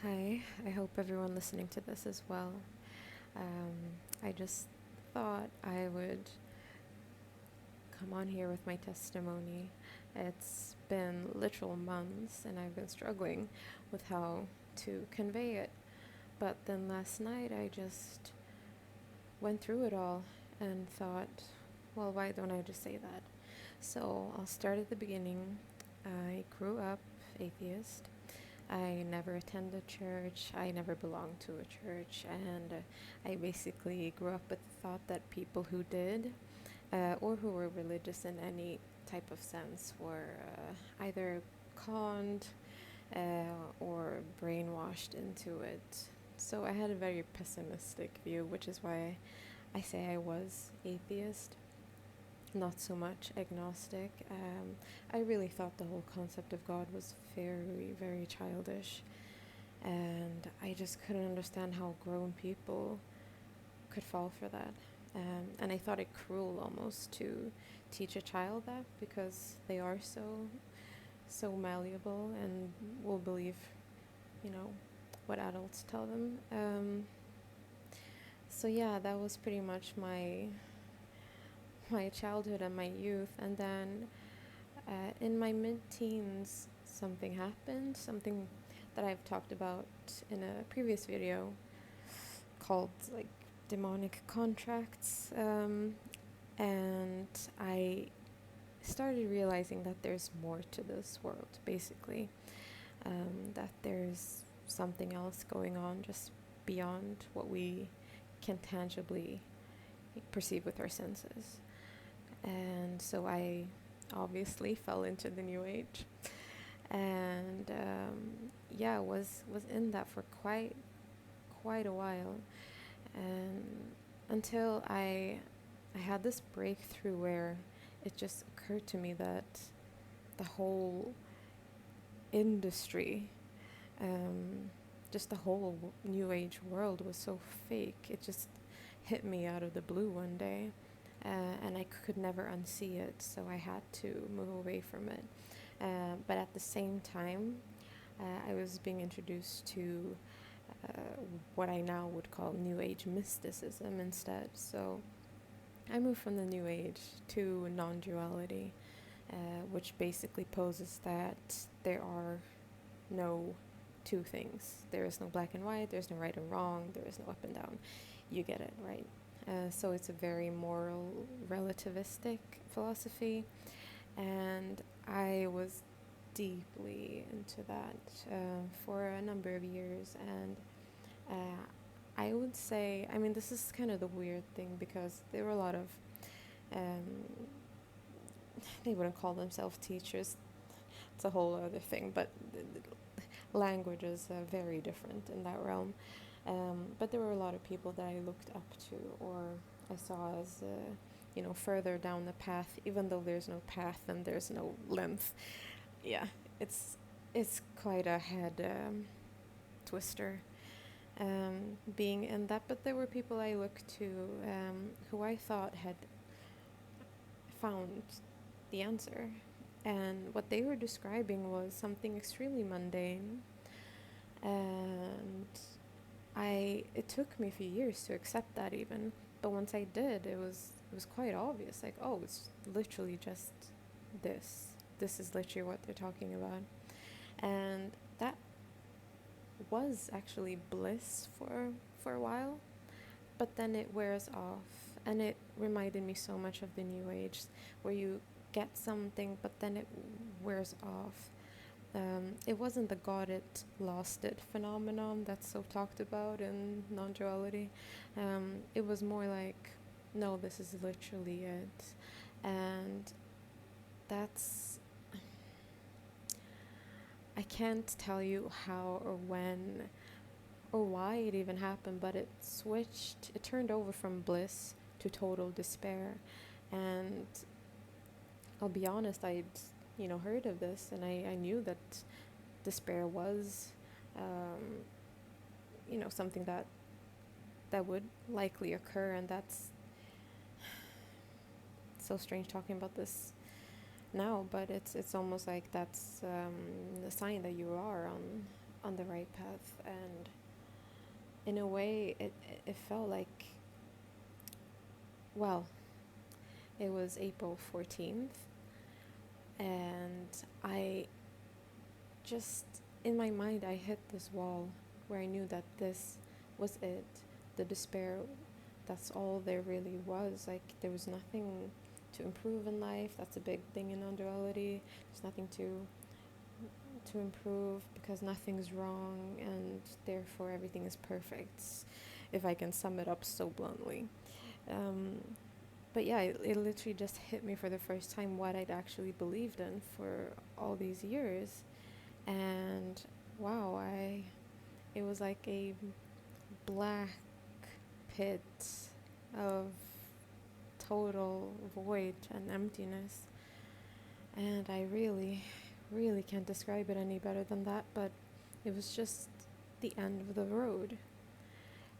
Hi, I hope everyone listening to this as well. I just thought I would come on here with my testimony. It's been literal months and I've been struggling with how to convey it. But then last night I just went through it all and thought, well, why don't I just say that? So I'll start at the beginning. I grew up atheist. I never attended church. I never belonged to a church. And I basically grew up with the thought that people who did or who were religious in any type of sense were either conned or brainwashed into it. So I had a very pessimistic view, which is why I say I was atheist, not so much agnostic. I really thought the whole concept of God was very, very childish, and I just couldn't understand how grown people could fall for that. And I thought it cruel almost to teach a child that because they are so malleable and will believe, you know, what adults tell them. So yeah, that was pretty much my childhood and my youth. And then in my mid-teens, something happened, something that I've talked about in a previous video called like demonic contracts. And I started realizing that there's more to this world, basically, that there's something else going on just beyond what we can tangibly perceive with our senses. And so I obviously fell into the new age, and yeah, was in that for quite a while, and until I had this breakthrough where it just occurred to me that the whole industry, um, just the whole new age world was so fake. It just hit me out of the blue one day, and I could never unsee it, so I had to move away from it. But at the same time, I was being introduced to uh, what I now would call New Age mysticism instead. So I moved from the New Age to non duality, which basically poses that there are no two things. There is no black and white, there's no right and wrong, there is no up and down. You get it, right? So it's a very moral, relativistic philosophy, and I was deeply into that for a number of years. And I would say, I mean, this is kind of the weird thing because there were a lot of, um, they wouldn't call themselves teachers, it's a whole other thing, but language is very different in that realm. But there were a lot of people that I looked up to or I saw as, further down the path, even though there's no path and there's no length. Yeah, it's it's quite a head twister being in that. But there were people I looked to who I thought had found the answer. And what they were describing was something extremely mundane. And it took me a few years to accept that even. But once I did, it was quite obvious. Like, oh, it's literally just this. This is literally what they're talking about. And that was actually bliss for a while, but then it wears off, and it reminded me so much of the new age where you get something but then it wears off. It wasn't the got it lost it phenomenon that's so talked about in non-duality. It was more like, no, this is literally it. And that's, I can't tell you how or when or why it even happened, but it turned over from bliss to total despair. And I'll be honest, I'd, heard of this, and I knew that despair was, um, something that would likely occur. And that's so strange talking about this now, but it's almost like that's the sign that you are on the right path. And in a way, it felt like, well, it was April 14th, and I just, in my mind, I hit this wall where I knew that this was it. The despair, that's all there really was. Like, there was nothing to improve in life. That's a big thing in non-duality. There's nothing to improve because nothing's wrong, and therefore everything is perfect, if I can sum it up so bluntly. But yeah, it literally just hit me for the first time what I'd actually believed in for all these years. And wow, it was like a black pit of total void and emptiness. And I really, really can't describe it any better than that, but it was just the end of the road.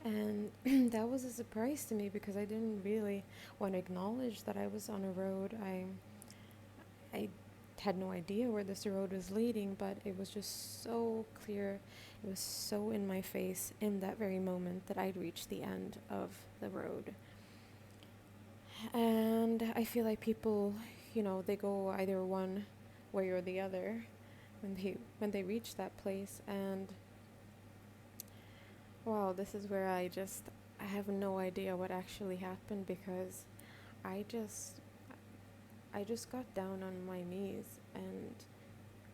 And that was a surprise to me because I didn't really want to acknowledge that I was on a road. I had no idea where this road was leading, but it was just so clear. It was so in my face in that very moment that I'd reached the end of the road. And I feel like people, they go either one way or the other when they reach that place. And wow, this is where I have no idea what actually happened, because I just I just got down on my knees and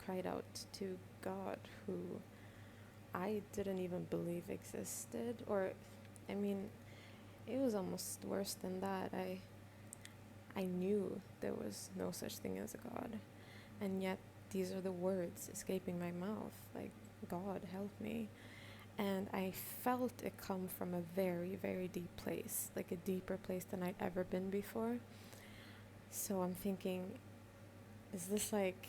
cried out to God, who I didn't even believe existed. Or, I mean, it was almost worse than that. I knew there was no such thing as a God, and yet these are the words escaping my mouth, like, God, help me. And I felt it come from a very, very deep place, like a deeper place than I'd ever been before. So I'm thinking, is this like,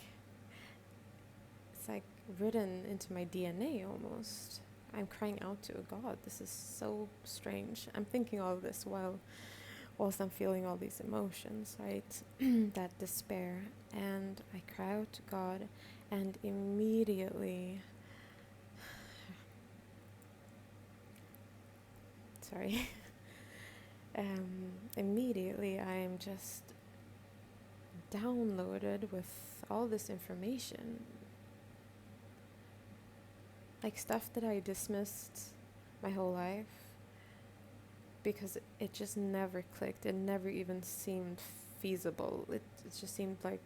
it's like written into my DNA almost. I'm crying out to a God. This is so strange. I'm thinking all of this whilst I'm feeling all these emotions, right? That despair. And I cry out to God, and immediately, sorry, immediately I am just downloaded with all this information. Like stuff that I dismissed my whole life because it just never clicked. It never even seemed feasible. It just seemed like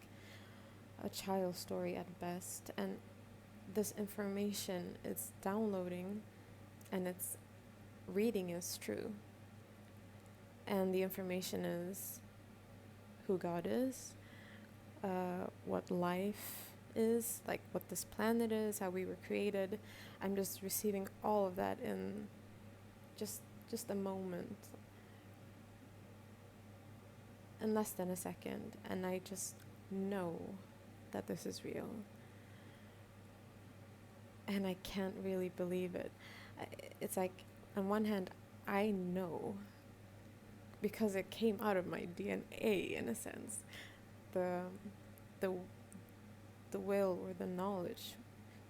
a child's story at best. And this information is downloading, and it's reading is true. And the information is who God is, what life is, like what this planet is, how we were created. I'm just receiving all of that in just a moment, in less than a second, and I just know that this is real. And I can't really believe it. It's like, on one hand, I know because it came out of my DNA in a sense. The will or the knowledge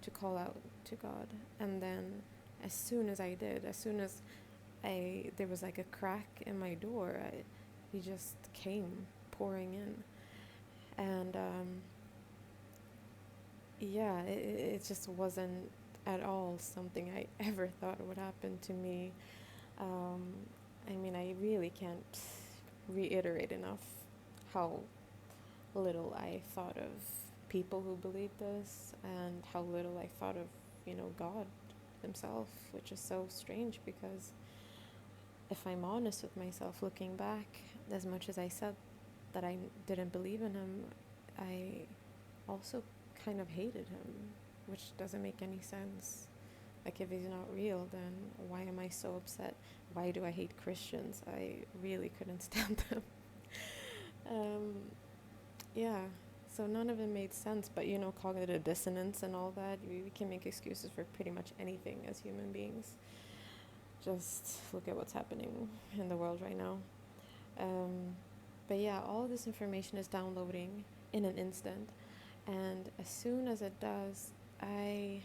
to call out to God. And then as soon as I did, as soon as there was like a crack in my door, he just came pouring in. And yeah, it just wasn't at all something I ever thought would happen to me. I mean, I really can't reiterate enough how little I thought of people who believed this, and how little I thought of, God himself, which is so strange because if I'm honest with myself, looking back, as much as I said that I didn't believe in him, I also kind of hated him, which doesn't make any sense. Like, if he's not real, then why am I so upset? Why do I hate Christians? I really couldn't stand them. Yeah, so none of it made sense, but cognitive dissonance and all that, we can make excuses for pretty much anything as human beings. Just look at what's happening in the world right now. But yeah, all of this information is downloading in an instant, and as soon as it does, I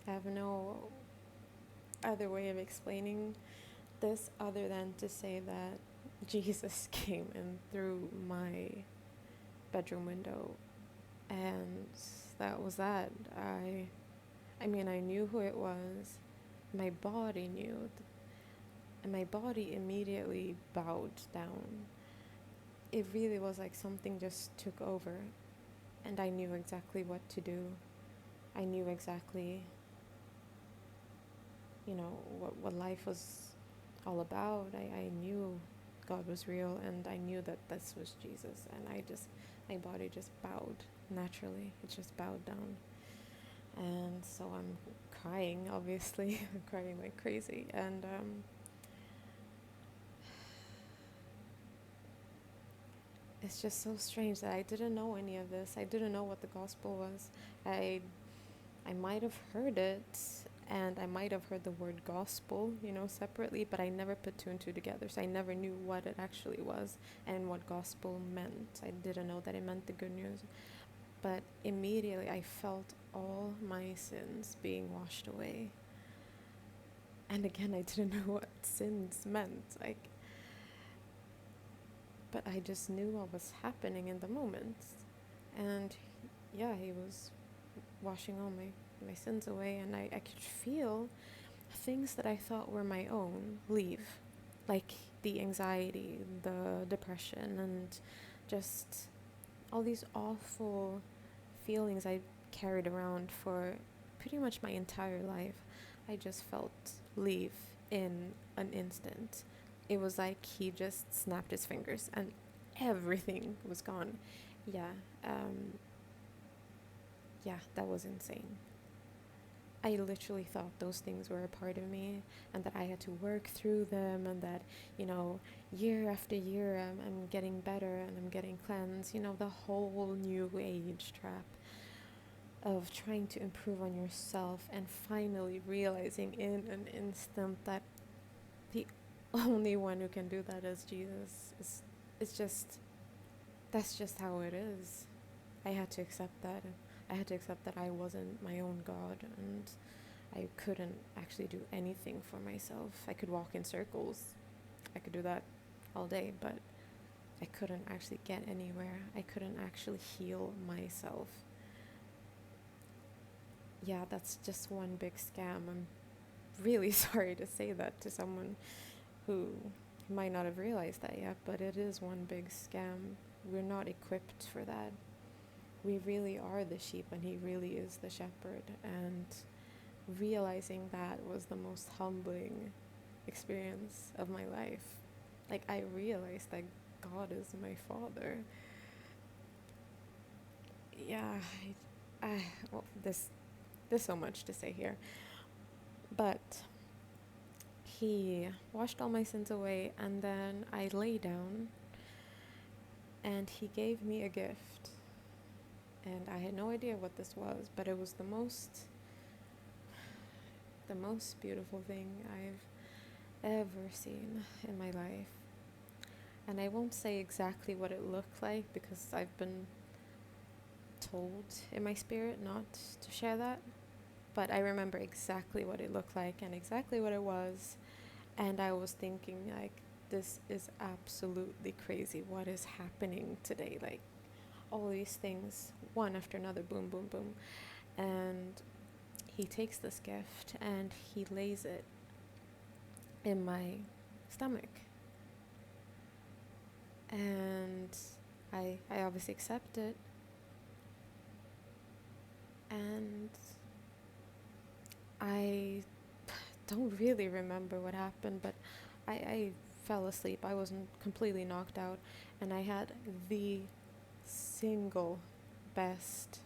I have no other way of explaining this other than to say that Jesus came in through my bedroom window, and that was that. I mean, I knew who it was. My body knew, and my body immediately bowed down. It really was like something just took over, and I knew exactly what to do. I knew exactly, what life was all about. I knew God was real, and I knew that this was Jesus, and my body just bowed naturally. It just bowed down. And so I'm crying, obviously. I'm crying like crazy. And it's just so strange that I didn't know any of this. I didn't know what the gospel was. I might have heard it, and I might have heard the word gospel, separately, but I never put two and two together. So I never knew what it actually was and what gospel meant. I didn't know that it meant the good news. But immediately I felt all my sins being washed away. And again, I didn't know what sins meant. But I just knew what was happening in the moment. And yeah, he was washing all my sins away, and I could feel things that I thought were my own leave. Like the anxiety, the depression, and just all these awful feelings I carried around for pretty much my entire life. I just felt leave in an instant. It was like he just snapped his fingers and everything was gone. Yeah, that was insane. I literally thought those things were a part of me and that I had to work through them, and that, year after year I'm getting better and I'm getting cleansed, the whole new age trap of trying to improve on yourself, and finally realizing in an instant that the only one who can do that is Jesus. That's just how it is. I had to accept that. I had to accept that I wasn't my own God, and I couldn't actually do anything for myself. I could walk in circles. I could do that all day, but I couldn't actually get anywhere. I couldn't actually heal myself. Yeah, that's just one big scam. I'm really sorry to say that to someone who might not have realized that yet, but it is one big scam. We're not equipped for that. We really are the sheep, and he really is the shepherd. And realizing that was the most humbling experience of my life. Like, I realized that God is my father. Yeah, there's so much to say here. But he washed all my sins away, and then I lay down, and he gave me a gift. And I had no idea what this was, but it was the most beautiful thing I've ever seen in my life. And I won't say exactly what it looked like, because I've been told in my spirit not to share that. But I remember exactly what it looked like and exactly what it was. And I was thinking, like, this is absolutely crazy. What is happening today? Like, all these things, one after another, boom, boom, boom. And he takes this gift and he lays it in my stomach. And I obviously accept it. And I don't really remember what happened, but I fell asleep. I wasn't completely knocked out, and I had the single best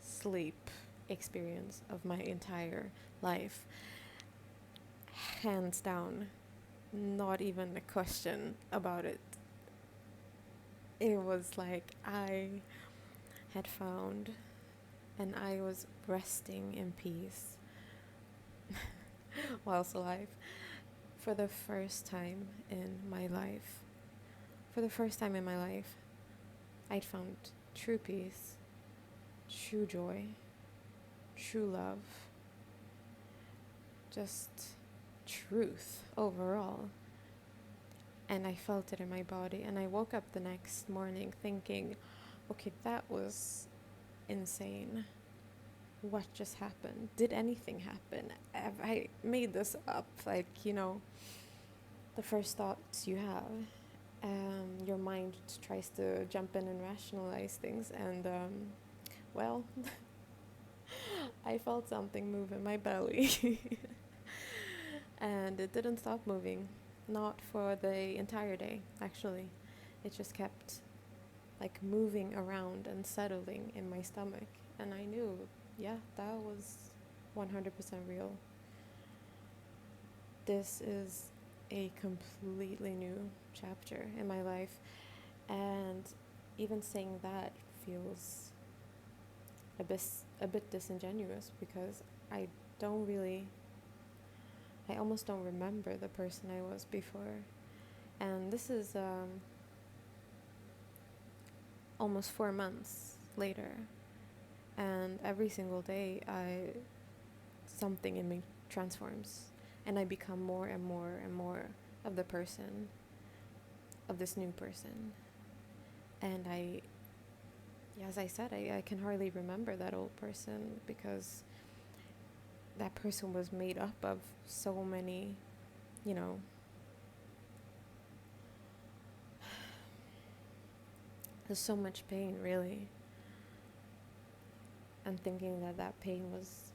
sleep experience of my entire life. Hands down, not even a question about it. It was like I had found, and I was resting in peace whilst alive for the first time in my life. For the first time in my life, I'd found true peace, true joy, true love, just truth overall. And I felt it in my body. And I woke up the next morning thinking, okay, that was insane. What just happened? Did anything happen? Have I made this up? Like, the first thoughts you have. Your mind tries to jump in and rationalize things. And, well, I felt something move in my belly. And it didn't stop moving. Not for the entire day, actually. It just kept like moving around and settling in my stomach. And I knew, yeah, that was 100% real. This is a completely new chapter in my life. And even saying that feels a bit disingenuous because I almost don't remember the person I was before. And this is almost 4 months later. And every single day, something in me transforms. And I become more and more and more of the person, of this new person. And as I said, I can hardly remember that old person because that person was made up of so many, there's so much pain, really. And thinking that pain was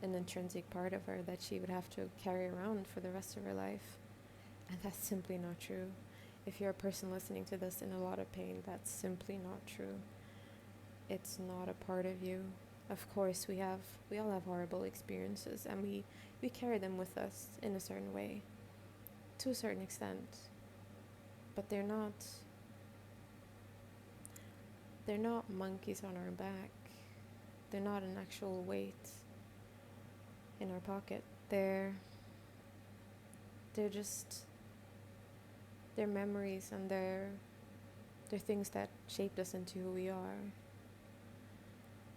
an intrinsic part of her that she would have to carry around for the rest of her life. And that's simply not true. If you're a person listening to this in a lot of pain, that's simply not true. It's not a part of you. Of course, we all have horrible experiences, and we carry them with us in a certain way, to a certain extent. But they're not monkeys on our back. They're not an actual weight in our pocket. They're memories, and they're things that shaped us into who we are.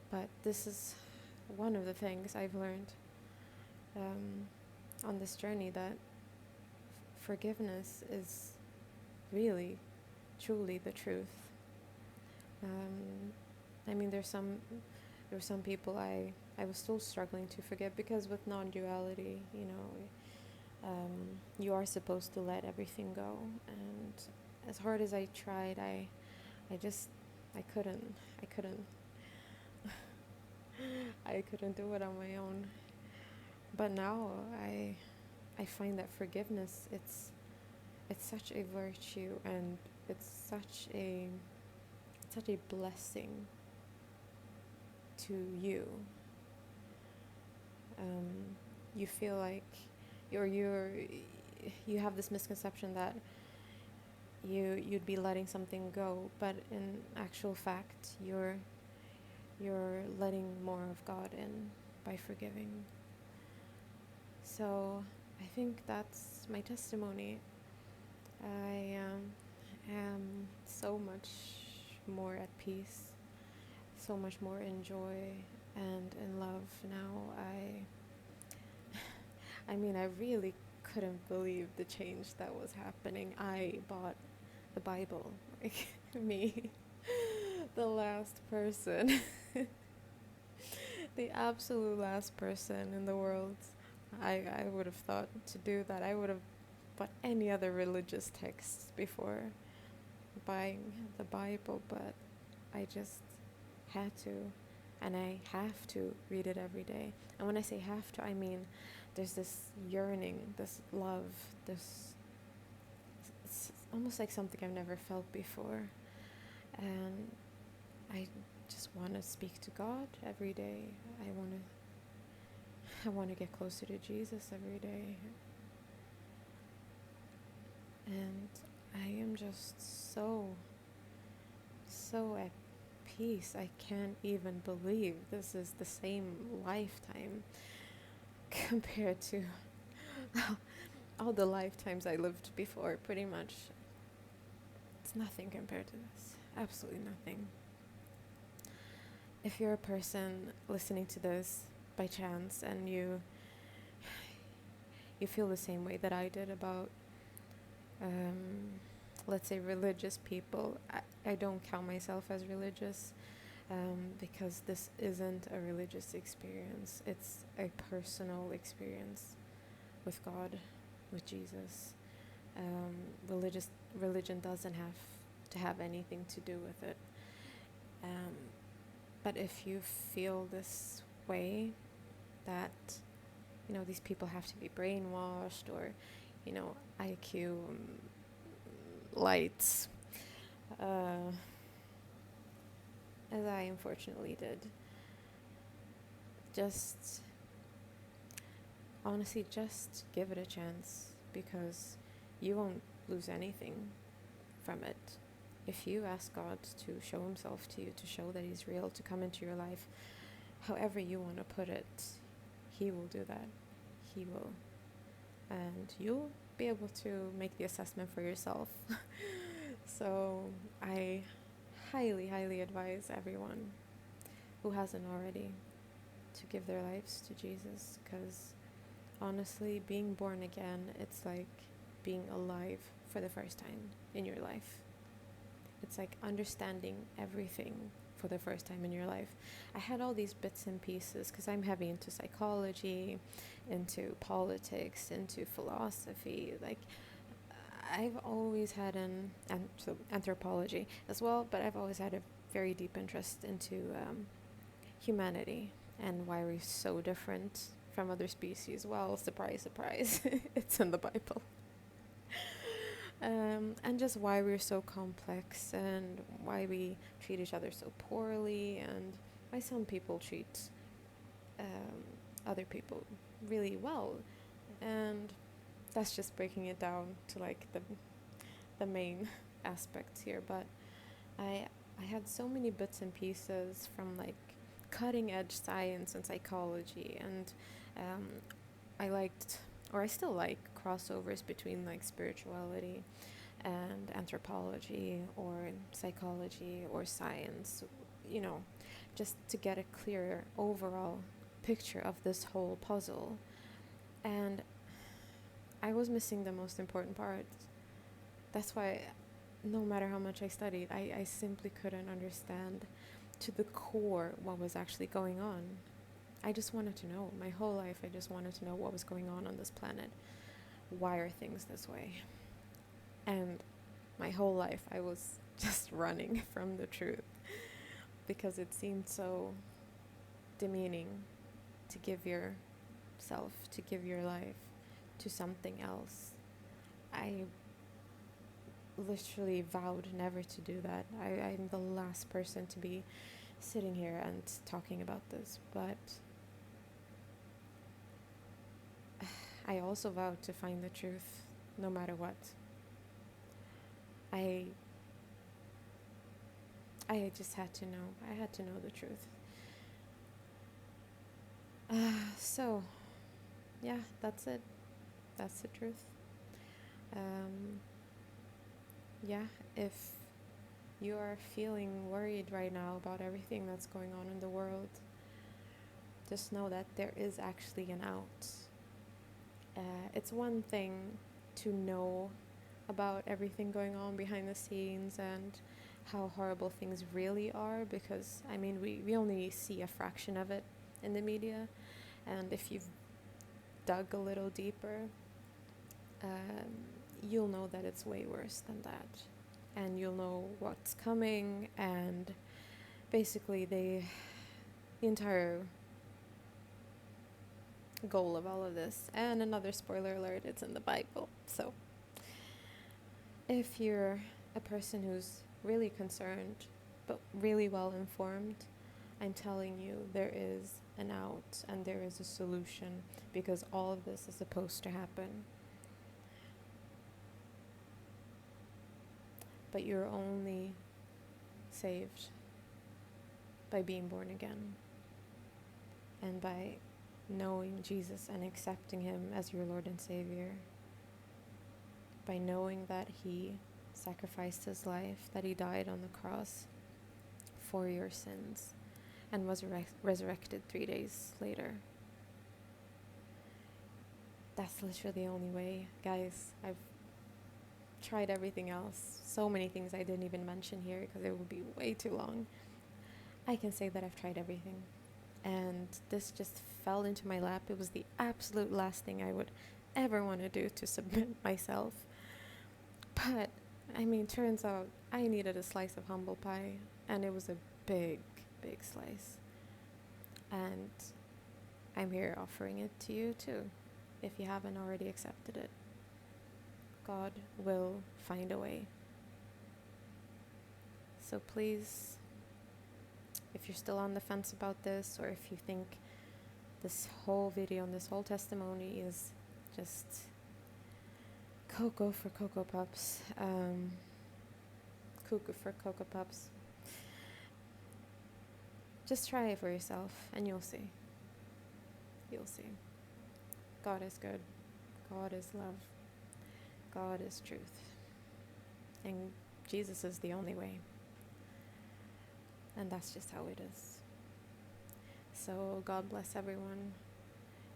But this is one of the things I've learned on this journey, that forgiveness is really, truly the truth. There were some people I was still struggling to forgive, because with non-duality, you are supposed to let everything go. And as hard as I tried, I couldn't. I couldn't do it on my own. But now I find that forgiveness, it's such a virtue, and it's such a blessing to you. You feel like you have this misconception that you'd be letting something go, but in actual fact you're letting more of God in by forgiving. So I think that's my testimony. I am so much more at peace, so much more in joy and in love now. I really couldn't believe the change that was happening. I bought the Bible, like me, the last person, the absolute last person in the world. I would have thought to do that. I would have bought any other religious texts before buying the Bible, but I just had to, and I have to read it every day. And when I say have to, I mean there's this yearning, this love, it's almost like something I've never felt before. And I just want to speak to God every day. I want to get closer to Jesus every day. And I am just so at peace. I can't even believe this is the same lifetime compared to all the lifetimes I lived before, pretty much. It's nothing compared to this. Absolutely nothing. If you're a person listening to this by chance and you feel the same way that I did about, let's say, religious people. I don't count myself as religious, because this isn't a religious experience. It's a personal experience with God, with Jesus. Religion doesn't have to have anything to do with it. But if you feel this way, that these people have to be brainwashed, or IQ lights, as I unfortunately did, just honestly just give it a chance, because you won't lose anything from it. If you ask God to show himself to you, to show that he's real, to come into your life, however you want to put it, he will do that. He will. And you'll be able to make the assessment for yourself. So I highly, highly advise everyone who hasn't already to give their lives to Jesus, because honestly, being born again, it's like being alive for the first time in your life. It's like understanding everything for the first time in your life. I had all these bits and pieces because I'm heavy into psychology, into politics, into philosophy. Like, I've always had anthropology as well, but I've always had a very deep interest into humanity and why we're so different from other species. Well, surprise, surprise, it's in the Bible. And just why we're so complex, and why we treat each other so poorly, and why some people treat other people really well. And that's just breaking it down to like the main aspects here. But I had so many bits and pieces from like cutting edge science and psychology, and I liked, or I still like, crossovers between like spirituality and anthropology, or psychology, or science, just to get a clearer overall picture of this whole puzzle. And I was missing the most important part. That's why no matter how much I studied, I simply couldn't understand to the core what was actually going on. I just wanted to know. My whole life, I just wanted to know what was going on this planet. Why are things this way? And my whole life, I was just running from the truth, because it seemed so demeaning to give yourself, to give your life to something else. I literally vowed never to do that. I'm the last person to be sitting here and talking about this, but I also vowed to find the truth no matter what. I just had to know. I had to know the truth. So, yeah, that's it. That's the truth. Yeah, if you are feeling worried right now about everything that's going on in the world, just know that there is actually an out. It's one thing to know about everything going on behind the scenes and how horrible things really are, because I mean we only see a fraction of it in the media, and if you've dug a little deeper, you'll know that it's way worse than that, and you'll know what's coming. And basically the entire goal of all of this, and another spoiler alert, it's in the Bible. So if you're a person who's really concerned but really well informed, I'm telling you, there is an out and there is a solution, because all of this is supposed to happen. But you're only saved by being born again, and by knowing Jesus and accepting him as your Lord and Savior, by knowing that he sacrificed his life, that he died on the cross for your sins, and was resurrected 3 days later. That's literally the only way, guys. I've tried everything else. So many things I didn't even mention here because it would be way too long. I can say that I've tried everything. And this just fell into my lap. It was the absolute last thing I would ever want to do to submit myself. But, I mean, turns out I needed a slice of humble pie, and it was a big, big slice. And I'm here offering it to you too, if you haven't already accepted it. God will find a way. So please, if you're still on the fence about this, or if you think this whole video and this whole testimony is just cocoa for Cocoa Pups, cuckoo for Cocoa Pups, just try it for yourself and you'll see. You'll see. God is good. God is love. God is truth. And Jesus is the only way. And that's just how it is. So God bless everyone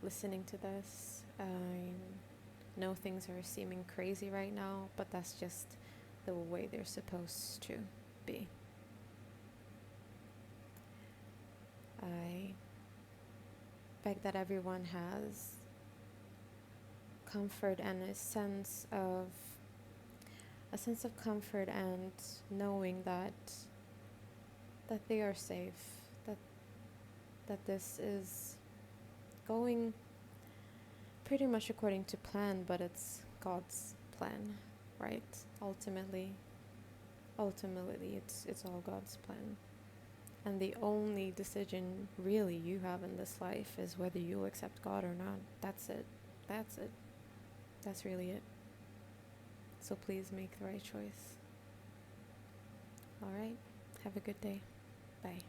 listening to this. I know things are seeming crazy right now, but that's just the way they're supposed to be. I beg that everyone has comfort and a sense of comfort and knowing that they are safe, that this is going pretty much according to plan, but it's God's plan, right? Ultimately it's all God's plan. And the only decision really you have in this life is whether you'll accept God or not. That's it. That's really it. So please make the right choice. All right. Have a good day. Bye.